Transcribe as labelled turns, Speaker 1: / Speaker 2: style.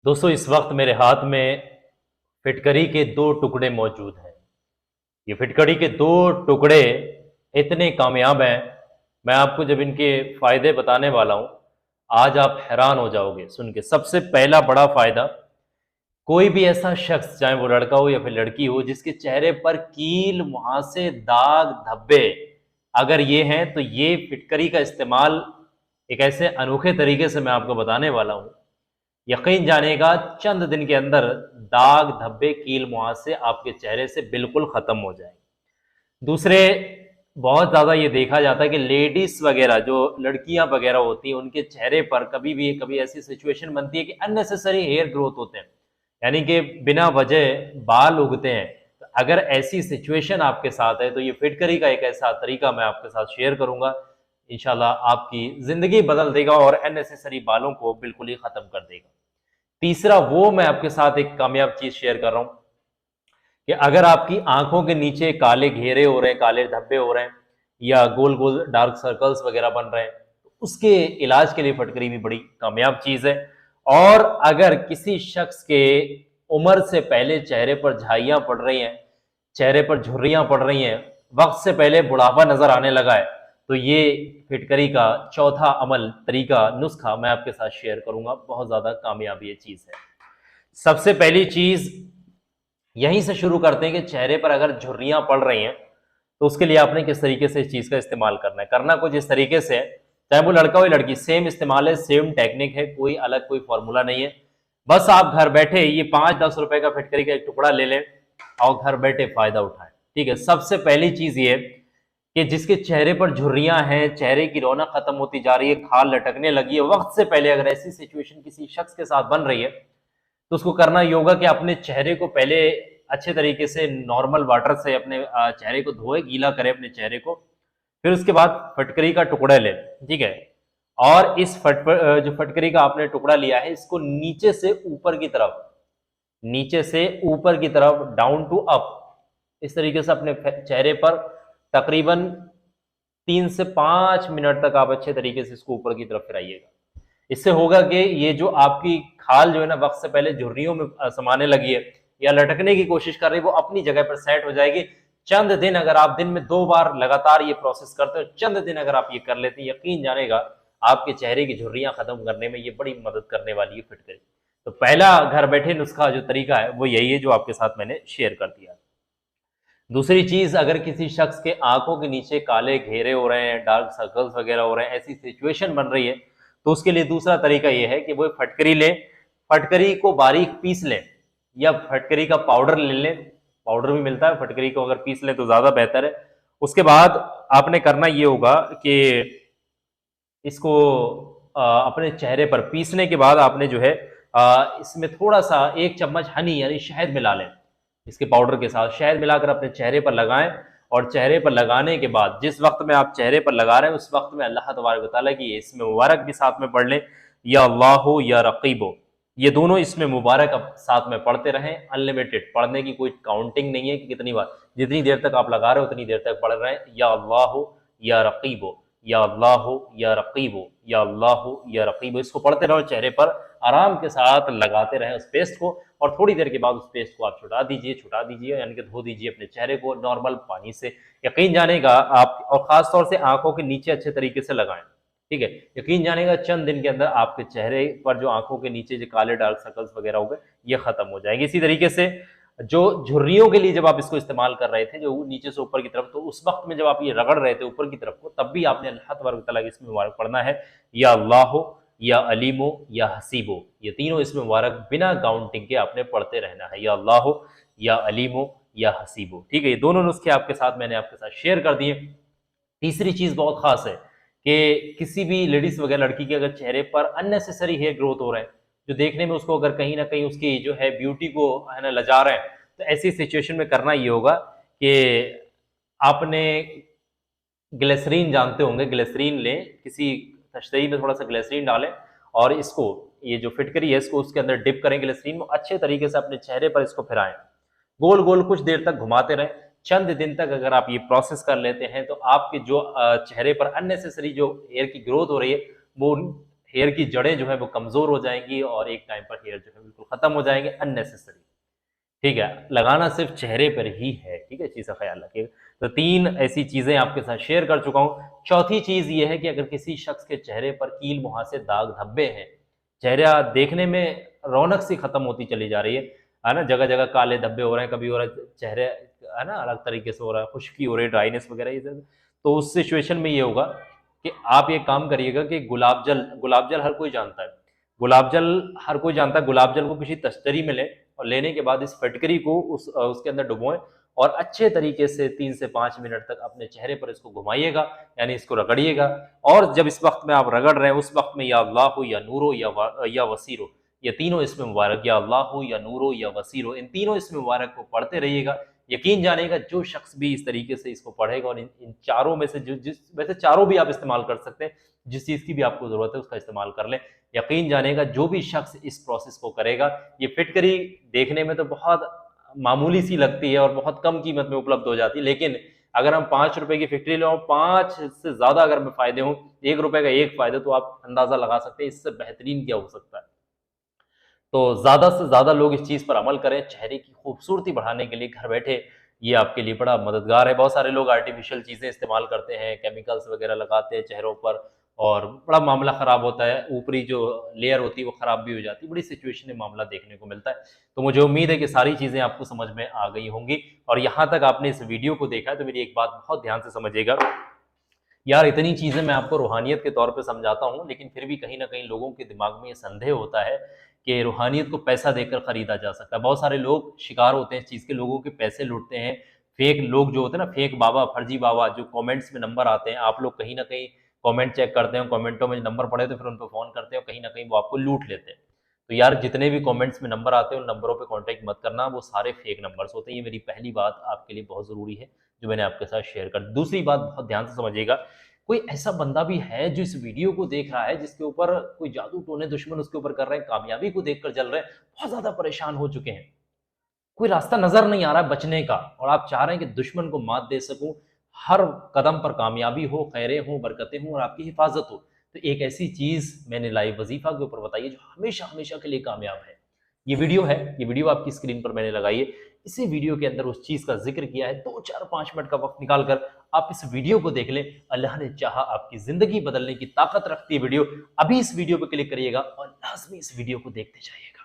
Speaker 1: दोस्तों इस वक्त मेरे हाथ में फिटकरी के दो टुकड़े मौजूद हैं। ये फिटकरी के दो टुकड़े इतने कामयाब हैं, मैं आपको जब इनके फ़ायदे बताने वाला हूँ, आज आप हैरान हो जाओगे सुन के। सबसे पहला बड़ा फ़ायदा, कोई भी ऐसा शख्स, चाहे वो लड़का हो या फिर लड़की हो, जिसके चेहरे पर कील, मुहासे, दाग, धब्बे अगर ये हैं, तो ये फिटकरी का इस्तेमाल एक ऐसे अनोखे तरीके से मैं आपको बताने वाला हूँ, यकीन जानिएगा चंद दिन के अंदर दाग, धब्बे, कील, मुहासे आपके चेहरे से बिल्कुल खत्म हो जाएंगे। दूसरे, बहुत ज्यादा ये देखा जाता है कि लेडीज वगैरह, जो लड़कियां वगैरह होती हैं, उनके चेहरे पर कभी ऐसी सिचुएशन बनती है कि अननेसेसरी हेयर ग्रोथ होते हैं, यानी कि बिना वजह बाल उगते हैं। तो अगर ऐसी सिचुएशन आपके साथ है, तो ये फिटकरी का एक ऐसा तरीका मैं आपके साथ शेयर करूंगा, इंशाल्लाह आपकी जिंदगी बदल देगा और अननेसेसरी बालों को बिल्कुल ही खत्म कर देगा। तीसरा, वो मैं आपके साथ एक कामयाब चीज शेयर कर रहा हूं कि अगर आपकी आंखों के नीचे काले घेरे हो रहे हैं, काले धब्बे हो रहे हैं, या गोल गोल डार्क सर्कल्स वगैरह बन रहे हैं, तो उसके इलाज के लिए फटकरी भी बड़ी कामयाब चीज है। और अगर किसी शख्स के उम्र से पहले चेहरे पर झाइयां पड़ रही हैं, चेहरे पर झुर्रियां पड़ रही हैं, वक्त से पहले बुढ़ापा नजर आने लगा है, तो ये फिटकरी का चौथा अमल, तरीका, नुस्खा मैं आपके साथ शेयर करूंगा। बहुत ज्यादा कामयाब ये चीज है। सबसे पहली चीज यहीं से शुरू करते हैं कि चेहरे पर अगर झुर्रियां पड़ रही हैं, तो उसके लिए आपने किस तरीके से इस चीज का इस्तेमाल करना है। करना कुछ इस तरीके से है, चाहे वो लड़का हो या लड़की, सेम इस्तेमाल है, सेम टेक्निक है, कोई अलग कोई फॉर्मूला नहीं है। बस आप घर बैठे ये 5-10 रुपए का फिटकरी का एक टुकड़ा ले लें और घर बैठे फायदा उठाएं। ठीक है। सबसे पहली चीज ये कि जिसके चेहरे पर झुर्रियां हैं, चेहरे की रौनक खत्म होती जा रही है, खाल लटकने लगी है, वक्त से पहले अगर ऐसी सिचुएशन किसी शख्स के साथ बन रही है, तो उसको करना ये होगा कि अपने चेहरे को पहले अच्छे तरीके से नॉर्मल वाटर से अपने चेहरे को धोए, गीला करे अपने चेहरे को। फिर उसके बाद फटकरी का टुकड़ा ले, ठीक है। और इस जो फटकरी का आपने टुकड़ा लिया है, इसको नीचे से ऊपर की तरफ, नीचे से ऊपर की तरफ, डाउन टू अप, इस तरीके से अपने चेहरे पर तकरीबन 3 से 5 मिनट तक आप अच्छे तरीके से इसको ऊपर की तरफ फिराइएगा। इससे होगा कि ये जो आपकी खाल जो है ना, वक्त से पहले झुर्रियों में समाने लगी है या लटकने की कोशिश कर रही है, वो अपनी जगह पर सेट हो जाएगी। चंद दिन, अगर आप दिन में 2 बार लगातार ये प्रोसेस करते हो, चंद दिन अगर आप ये कर लेते हैं, यकीन जानेगा आपके चेहरे की झुर्रियां खत्म करने में ये बड़ी मदद करने वाली है फिटकरी। तो पहला घर बैठे नुस्खा जो तरीका है वो यही है, जो आपके साथ मैंने शेयर कर दिया। दूसरी चीज, अगर किसी शख्स के आंखों के नीचे काले घेरे हो रहे हैं, डार्क सर्कल्स वगैरह हो रहे हैं, ऐसी सिचुएशन बन रही है, तो उसके लिए दूसरा तरीका यह है कि वो फटकरी लें, फटकरी को बारीक पीस लें, या फटकरी का पाउडर ले लें, पाउडर भी मिलता है, फटकरी को अगर पीस लें तो ज्यादा बेहतर है। उसके बाद आपने करना ये होगा कि इसको अपने चेहरे पर पीसने के बाद आपने जो है इसमें थोड़ा सा 1 चम्मच हनी यानी शहद मिला लें। इसके पाउडर के साथ शहद मिलाकर अपने चेहरे पर लगाएं, और चेहरे पर लगाने के बाद जिस वक्त में आप चेहरे पर लगा रहे हैं, उस वक्त में अल्लाह तबारक व तआला की इसमें मुबारक भी साथ में पढ़ लें, या अल्लाह या रकीबो, ये दोनों इसमें मुबारक अब साथ में पढ़ते रहें। अनलिमिटेड पढ़ने की कोई काउंटिंग नहीं है कि कितनी बार, जितनी देर तक आप लगा रहे हो उतनी देर तक पढ़ रहे हैं। या अल्लाह या रकीबो, या अल्लाह या रकीबो, या अल्लाह या रकीबो, इसको पढ़ते रहो, चेहरे पर आराम के साथ लगाते रहें उस पेस्ट को। और थोड़ी देर के बाद उस पेस्ट को आप छुटा दीजिए, यानी कि धो दीजिए अपने चेहरे को नॉर्मल पानी से। यकीन जानेगा आप, और खास तौर से आंखों के नीचे अच्छे तरीके से लगाएं, ठीक है। यकीन जानेगा चंद दिन के अंदर आपके चेहरे पर जो आंखों के नीचे जो काले डार्क सर्कल्स वगैरह हो गए, ये खत्म हो जाएंगे। इसी तरीके से जो झुर्रियों के लिए जब आप इसको इस्तेमाल कर रहे थे, जो नीचे से ऊपर की तरफ, तो उस वक्त में जब आप ये रगड़ रहे थे ऊपर की तरफ को, तब भी आपने अल्लाह तबारक व तआला की इसमें मुबारक पढ़ना है, या अल्लाह, या अलीमो, या हसीबो, ये तीनों इसमें मुबारक बिना काउंटिंग के आपने पढ़ते रहना है, या अल्लाह, या अलीमो, या हसीबो। ठीक है, ये दोनों नुस्खे आपके साथ मैंने आपके साथ शेयर कर दिए। तीसरी चीज बहुत खास है कि किसी भी लेडीज वगैरह लड़की के अगर चेहरे पर अननेसेसरी हेयर ग्रोथ हो रहे हैं, जो देखने में उसको अगर कहीं ना कहीं उसकी जो है ब्यूटी को है ना लजा रहे हैं, तो ऐसी सिचुएशन में करना ये होगा कि आपने ग्लिसरीन, जानते होंगे ग्लिसरीन लें, किसी तश्तरी में थोड़ा सा ग्लिसरीन डालें, और इसको, ये जो फिटकरी है, इसको उसके अंदर डिप करें ग्लिसरीन में, अच्छे तरीके से अपने चेहरे पर इसको फिराएं, गोल गोल कुछ देर तक घुमाते रहें। चंद दिन तक अगर आप ये प्रोसेस कर लेते हैं, तो आपके जो चेहरे पर अननेसेसरी जो हेयर की ग्रोथ हो रही है, वो हेयर की जड़ें जो है वो कमजोर हो जाएंगी और एक टाइम पर हेयर जो है बिल्कुल खत्म हो जाएंगे अननेसेसरी। ठीक है, लगाना सिर्फ चेहरे पर ही है। ठीक है, चीज का ख्याल रखिएगा। तो 3 ऐसी चीजें आपके साथ शेयर कर चुका हूं। चौथी चीज ये है कि अगर किसी शख्स के चेहरे पर कील मुहासे दाग धब्बे हैं, चेहरा देखने में रौनक सी खत्म होती चली जा रही है ना, जगह जगह काले धब्बे हो रहे हैं, कभी हो रहा है चेहरे है ना अलग तरीके से हो रहा है, खुश्की हो रही है, ड्राइनेस वगैरह ये सब, तो उस सिचुएशन में ये होगा कि आप ये काम करिएगा कि गुलाब जल हर कोई जानता है, गुलाब जल हर कोई जानता है, गुलाब जल को किसी तश्तरी में लें और लेने के बाद इस फटकरी को उसके अंदर डुबोएं और अच्छे तरीके से 3 से 5 मिनट तक अपने चेहरे पर इसको घुमाइएगा, यानी इसको रगड़िएगा। और जब इस वक्त में आप रगड़ रहे हैं उस वक्त में या अल्लाह हो या नूरो या वसीरो, ये तीनों इसमें मुबारक, या अल्लाह हो या नूरो या वसीरो, इन तीनों इसमें मुबारक को पढ़ते रहिएगा। यकीन जानेगा जो शख्स भी इस तरीके से इसको पढ़ेगा और इन चारों में से वैसे चारों भी आप इस्तेमाल कर सकते हैं, जिस चीज़ की भी आपको ज़रूरत है उसका इस्तेमाल कर लें। यकीन जानेगा जो भी शख्स इस प्रोसेस को करेगा, ये फिटकरी देखने में तो बहुत मामूली सी लगती है और बहुत कम कीमत में उपलब्ध हो जाती है, लेकिन अगर हम 5 रुपए की फिटकरी लें और 5 से ज़्यादा अगर में फ़ायदे हों, 1 रुपए का एक फ़ायदा, तो आप अंदाज़ा लगा सकते हैं इससे बेहतरीन क्या हो सकता है। तो ज़्यादा से ज़्यादा लोग इस चीज़ पर अमल करें, चेहरे की खूबसूरती बढ़ाने के लिए घर बैठे ये आपके लिए बड़ा मददगार है। बहुत सारे लोग आर्टिफिशियल चीज़ें इस्तेमाल करते हैं, केमिकल्स वगैरह लगाते हैं चेहरों पर और बड़ा मामला ख़राब होता है, ऊपरी जो लेयर होती है वो ख़राब भी हो जाती है, बड़ी सिचुएशन में मामला देखने को मिलता है। तो मुझे उम्मीद है कि सारी चीज़ें आपको समझ में आ गई होंगी और यहाँ तक आपने इस वीडियो को देखा है तो मेरी एक बात बहुत ध्यान से समझिएगा। यार इतनी चीज़ें मैं आपको रूहानियत के तौर पे समझाता हूँ, लेकिन फिर भी कहीं न कहीं लोगों के दिमाग में ये संदेह होता है कि रूहानियत को पैसा देकर खरीदा जा सकता है। बहुत सारे लोग शिकार होते हैं इस चीज़ के, लोगों के पैसे लूटते हैं। फेक लोग जो होते हैं ना, फेक बाबा, फर्जी बाबा, जो कमेंट्स में नंबर आते हैं, आप लोग कहीं न कहीं कमेंट चेक करते हैं, कमेंटों में नंबर पड़े तो फिर उन पे फ़ोन करते हैं और कहीं न कहीं वो आपको लूट लेते हैं। तो यार जितने भी कमेंट्स में नंबर आते हैं उन नंबरों पे कांटेक्ट मत करना, वो सारे फेक नंबर्स होते हैं। ये मेरी पहली बात आपके लिए बहुत ज़रूरी है जो मैंने आपके साथ शेयर कर दी। दूसरी बात बहुत ध्यान से समझिएगा, कोई ऐसा बंदा भी है जो इस वीडियो को देख रहा है जिसके ऊपर कोई जादू टोने दुश्मन उसके ऊपर कर रहे हैं, कामयाबी को देखकर जल रहे हैं, बहुत ज्यादा परेशान हो चुके हैं, कोई रास्ता नजर नहीं आ रहा है बचने का और आप चाह रहे हैं कि दुश्मन को मात दे सकूं, हर कदम पर कामयाबी हो, खैरें हो, बरकतें हो और आपकी हिफाजत हो, तो एक ऐसी चीज मैंने लाइव वजीफा के ऊपर बताई है जो हमेशा हमेशा के लिए कामयाब है। ये वीडियो है, ये वीडियो आपकी स्क्रीन पर मैंने लगाई है। इसी वीडियो के अंदर उस चीज का जिक्र किया है। 2 4 5 मिनट का वक्त निकालकर आप इस वीडियो को देख लें। अल्लाह ने चाहा आपकी जिंदगी बदलने की ताकत रखती है वीडियो। अभी इस वीडियो पर क्लिक करिएगा और लाजमी इस वीडियो को देखते जाइएगा।